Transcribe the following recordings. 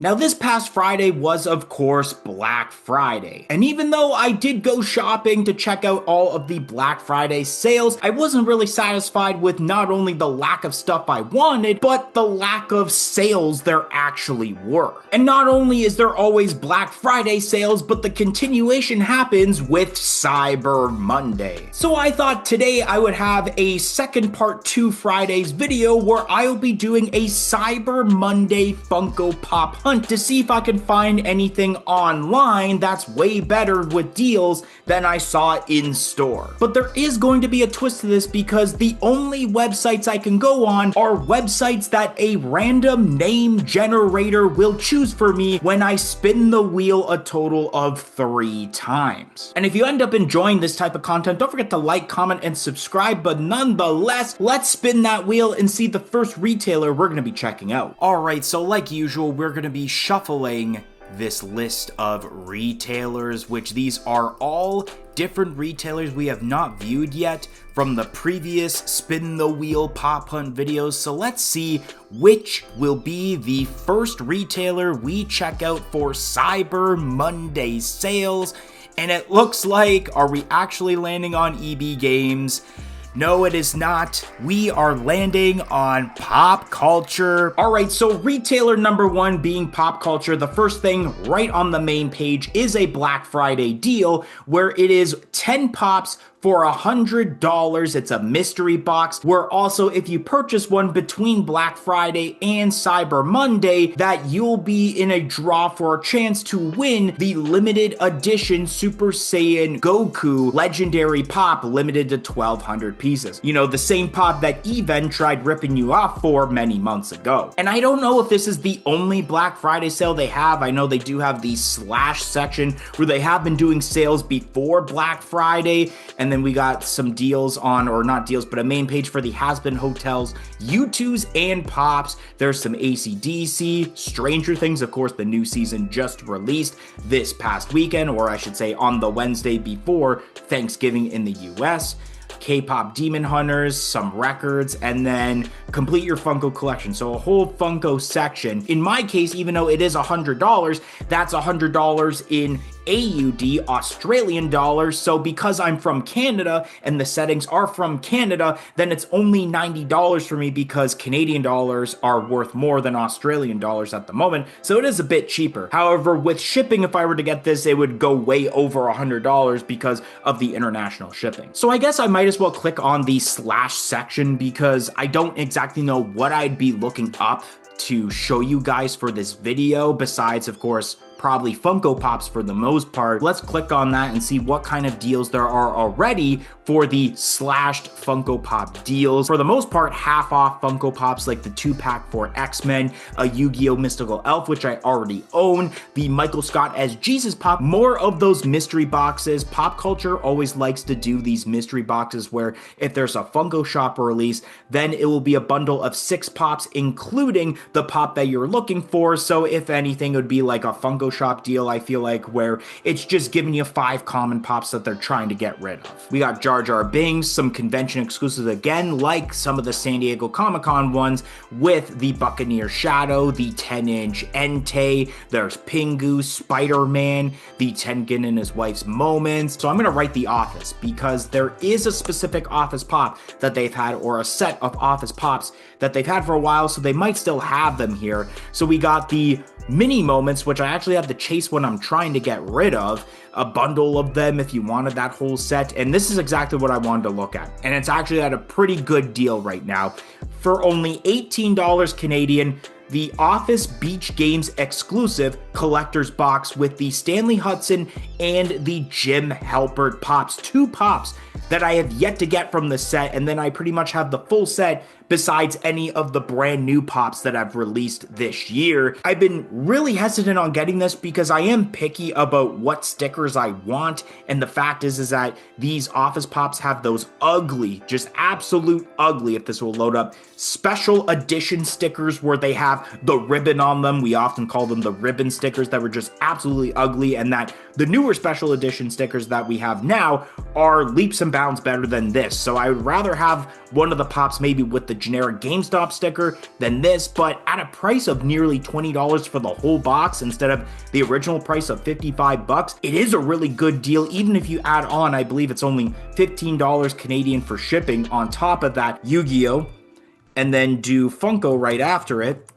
Now, this past Friday was, of course, Black Friday. And even though I did go shopping to check out all of the Black Friday sales, I wasn't really satisfied with not only the lack of stuff I wanted, but the lack of sales there actually were. And not only is there always Black Friday sales, but the continuation happens with Cyber Monday. So I thought today I would have a second part 2 Fridays video where I'll be doing a Cyber Monday Funko Pop hunt to see if I can find anything online that's way better with deals than I saw in store. But there is going to be a twist to this because the only websites I can go on are websites that a random name generator will choose for me when I spin the wheel a total of 3 times. And if you end up enjoying this type of content, don't forget to like, comment, and subscribe. But nonetheless, let's spin that wheel and see the first retailer we're going to be checking out. Alright, so like usual, we're going to be shuffling this list of retailers, which these are all different retailers we have not viewed yet from the previous spin the wheel pop hunt videos. So let's see which will be the first retailer we check out for Cyber Monday sales. And it looks like, are we actually landing on EB Games? No, it is not. We are landing on pop culture. All right, so retailer number 1 being pop culture. The first thing right on the main page is a Black Friday deal where it is 10 pops for $100. It's a mystery box where also if you purchase one between Black Friday and Cyber Monday, that you'll be in a draw for a chance to win the limited edition Super Saiyan Goku Legendary Pop limited to 1,200 pieces. You know, the same pop that Even tried ripping you off for many months ago. And I don't know if this is the only Black Friday sale they have. I know they do have the slash section where they have been doing sales before Black Friday, and then we got some deals on, or not deals, but a main page for the Has-Been Hotels, U2s and Pops. There's some AC/DC, Stranger Things, of course, the new season just released this past weekend, or I should say on the Wednesday before Thanksgiving in the US. K-pop Demon Hunters, some records, and then complete your Funko collection. So a whole Funko section. In my case, even though it is $100, that's $100 in AUD, Australian dollars. So because I'm from Canada and the settings are from Canada, then it's only $90 for me because Canadian dollars are worth more than Australian dollars at the moment. So it is a bit cheaper. However, with shipping, if I were to get this, it would go way over $100 because of the international shipping. So I guess I might as well click on the slash section because I don't exactly know what I'd be looking up to show you guys for this video, besides, of course, probably Funko Pops for the most part. Let's click on that and see what kind of deals there are already for the slashed Funko Pop deals. For the most part, half off Funko Pops like the 2-pack for X-Men, a Yu-Gi-Oh! Mystical Elf, which I already own, the Michael Scott as Jesus Pop, more of those mystery boxes. Pop culture always likes to do these mystery boxes where if there's a Funko Shop release, then it will be a bundle of 6 pops, including the pop that you're looking for. So if anything, it would be like a Funko Shop deal, I feel like, where it's just giving you 5 common pops that they're trying to get rid of. We got Jar Jar Binks, some convention exclusives again, like some of the San Diego Comic-Con ones with the Buccaneer Shadow, the 10-inch Entei, there's Pingu, Spider-Man, the Tengen and his wife's moments. So I'm going to write The Office because there is a specific Office pop that they've had, or a set of Office pops that they've had for a while, so they might still have them here. So we got the mini moments, which I actually have the chase one I'm trying to get rid of, a bundle of them if you wanted that whole set, and this is exactly what I wanted to look at, and it's actually at a pretty good deal right now. For only $18 Canadian, the Office Beach Games exclusive collector's box with the Stanley Hudson and the Jim Halpert pops, 2 pops that I have yet to get from the set, and then I pretty much have the full set besides any of the brand new pops that I've released this year. I've been really hesitant on getting this because I am picky about what stickers I want, and the fact is that these Office Pops have those ugly, just absolute ugly, if this will load up, special edition stickers where they have the ribbon on them. We often call them the ribbon stickers that were just absolutely ugly, and that the newer special edition stickers that we have now are leaps and bounds better than this. So I would rather have one of the pops maybe with the generic GameStop sticker than this, but at a price of nearly $20 for the whole box instead of the original price of $55, it is a really good deal. Even if you add on, I believe it's only $15 Canadian for shipping on top of that Yu-Gi-Oh! And then do Funko right after it.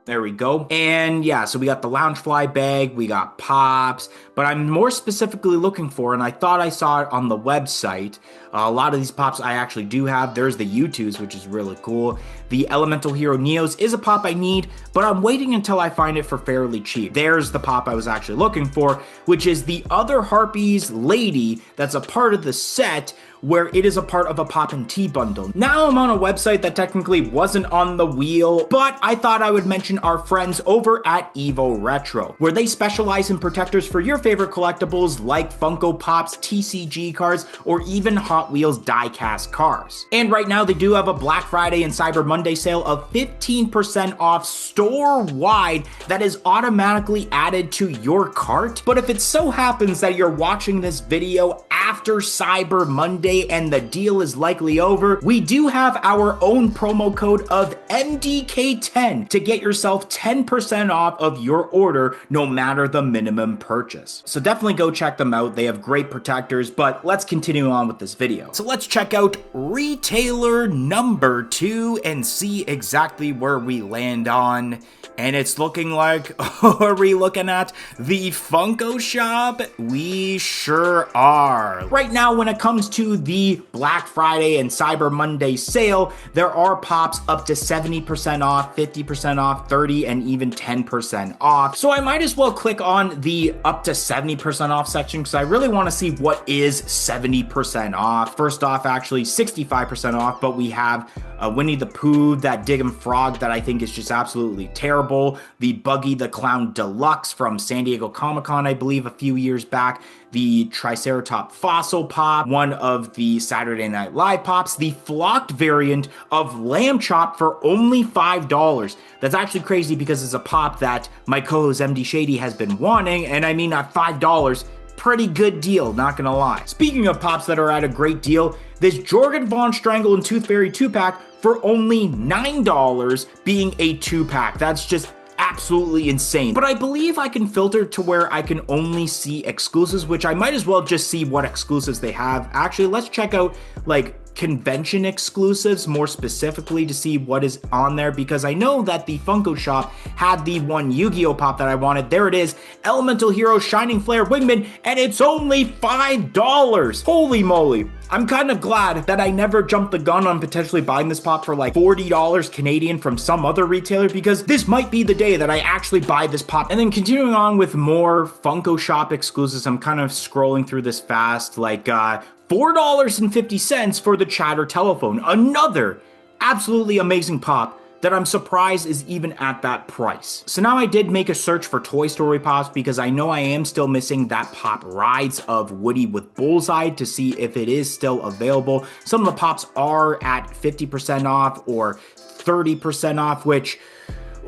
There we go. And yeah, so we got the Loungefly bag, we got pops, but I'm more specifically looking for, and I thought I saw it on the website, a lot of these pops I actually do have. There's the U2s, which is really cool. The Elemental Hero Neos is a pop I need, but I'm waiting until I find it for fairly cheap. There's the pop I was actually looking for, which is the other Harpies lady that's a part of the set, where it is a part of a Pop and Tea bundle. Now I'm on a website that technically wasn't on the wheel, but I thought I would mention our friends over at Evo Retro, where they specialize in protectors for your favorite collectibles like Funko Pops, TCG cards, or even Hot Wheels die-cast cars. And right now they do have a Black Friday and Cyber Monday sale of 15% off store-wide that is automatically added to your cart. But if it so happens that you're watching this video after Cyber Monday and the deal is likely over, we do have our own promo code of MDK10 to get yourself 10% off of your order no matter the minimum purchase. So definitely go check them out. They have great protectors, but let's continue on with this video. So let's check out retailer number 2 and see exactly where we land on. And it's looking like, are we looking at the Funko shop? We sure are. Right now, when it comes to the Black Friday and Cyber Monday sale, there are pops up to 70% off, 50% off, 30, and even 10% off. So I might as well click on the up to 70% off section because I really want to see what is 70% off. First off, actually 65% off, but we have Winnie the Pooh, that Diggum Frog that I think is just absolutely terrible. The Buggy the Clown Deluxe from San Diego Comic-Con, I believe, a few years back. The Triceratop Fossil Pop, one of the Saturday Night Live Pops, the flocked variant of Lamb Chop for only $5. That's actually crazy because it's a pop that my co-host MD Shady has been wanting, and I mean at $5, pretty good deal, not gonna lie. Speaking of pops that are at a great deal, this Jorgen Von Strangle and Tooth Fairy 2-pack for only $9 being a 2-pack. That's just absolutely insane. But I believe I can filter to where I can only see exclusives, which I might as well just see what exclusives they have. Actually, let's check out like convention exclusives more specifically to see what is on there, because I know that the Funko shop had the one Yu-Gi-Oh pop that I wanted. There it is, Elemental Hero Shining Flare Wingman, and it's only $5. Holy moly. I'm kind of glad that I never jumped the gun on potentially buying this pop for like $40 Canadian from some other retailer, because this might be the day that I actually buy this pop. And then continuing on with more Funko shop exclusives, I'm kind of scrolling through this fast, like $4.50 for the Chatter telephone. Another absolutely amazing pop that I'm surprised is even at that price. So now I did make a search for Toy Story pops because I know I am still missing that pop Rides of Woody with Bullseye to see if it is still available. Some of the pops are at 50% off or 30% off, which,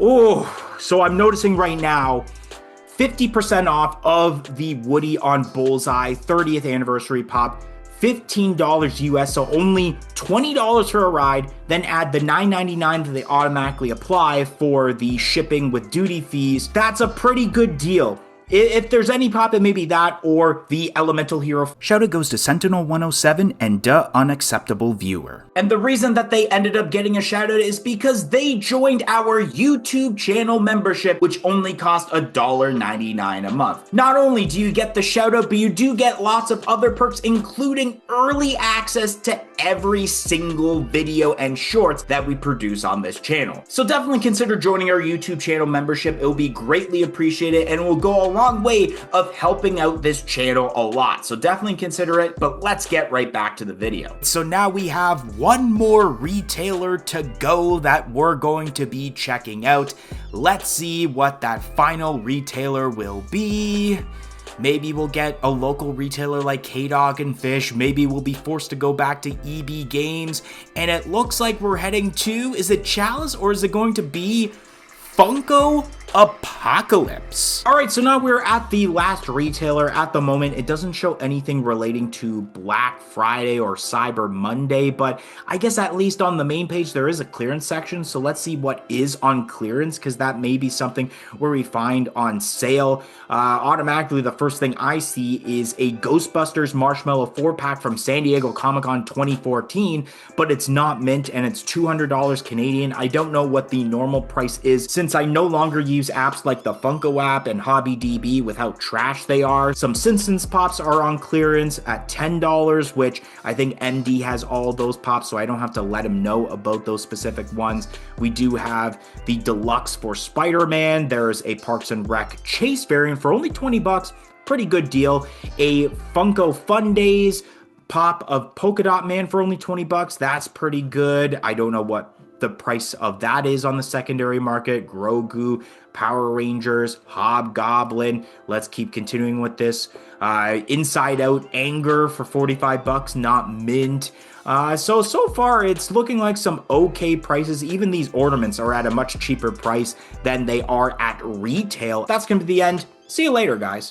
oh, so I'm noticing right now 50% off of the Woody on Bullseye 30th anniversary pop, $15 US, so only $20 for a ride, then add the $9.99 that they automatically apply for the shipping with duty fees. That's a pretty good deal. If there's any pop, it may be that or the Elemental Hero. Shout out goes to Sentinel107 and Duh Unacceptable Viewer. And the reason that they ended up getting a shout out is because they joined our YouTube channel membership, which only cost $1.99 a month. Not only do you get the shout out, but you do get lots of other perks, including early access to every single video and shorts that we produce on this channel. So definitely consider joining our YouTube channel membership. It will be greatly appreciated and it will go a long way of helping out this channel a lot. So definitely consider it, but let's get right back to the video. So now we have one more retailer to go that we're going to be checking out. Let's see what that final retailer will be. Maybe we'll get a local retailer like K-Dog and Fish. Maybe we'll be forced to go back to EB Games. And it looks like we're heading to, is it Chalice or is it going to be Funko? Apocalypse. All right, so now we're at the last retailer. At the moment, it doesn't show anything relating to Black Friday or Cyber Monday, but I guess at least on the main page there is a clearance section. So let's see what is on clearance, because that may be something where we find on sale. Automatically, the first thing I see is a Ghostbusters Marshmallow 4-pack from San Diego Comic-Con 2014, but it's not mint and it's $200 Canadian. I don't know what the normal price is since I no longer use apps like the Funko app and HobbyDB with how trash they are. Some Simpsons pops are on clearance at $10, which I think MD has all those pops, so I don't have to let him know about those specific ones. We do have the deluxe for Spider-Man. There's a Parks and Rec Chase variant for only 20 bucks. Pretty good deal. A Funko Fun Days pop of Polka Dot Man for only 20 bucks. That's pretty good. I don't know what the price of that is on the secondary market. Grogu, Power Rangers, Hobgoblin. Let's keep continuing with this. Inside Out Anger for 45 bucks, not mint. So far it's looking like some okay prices. Even these ornaments are at a much cheaper price than they are at retail. That's going to be the end. See you later, guys.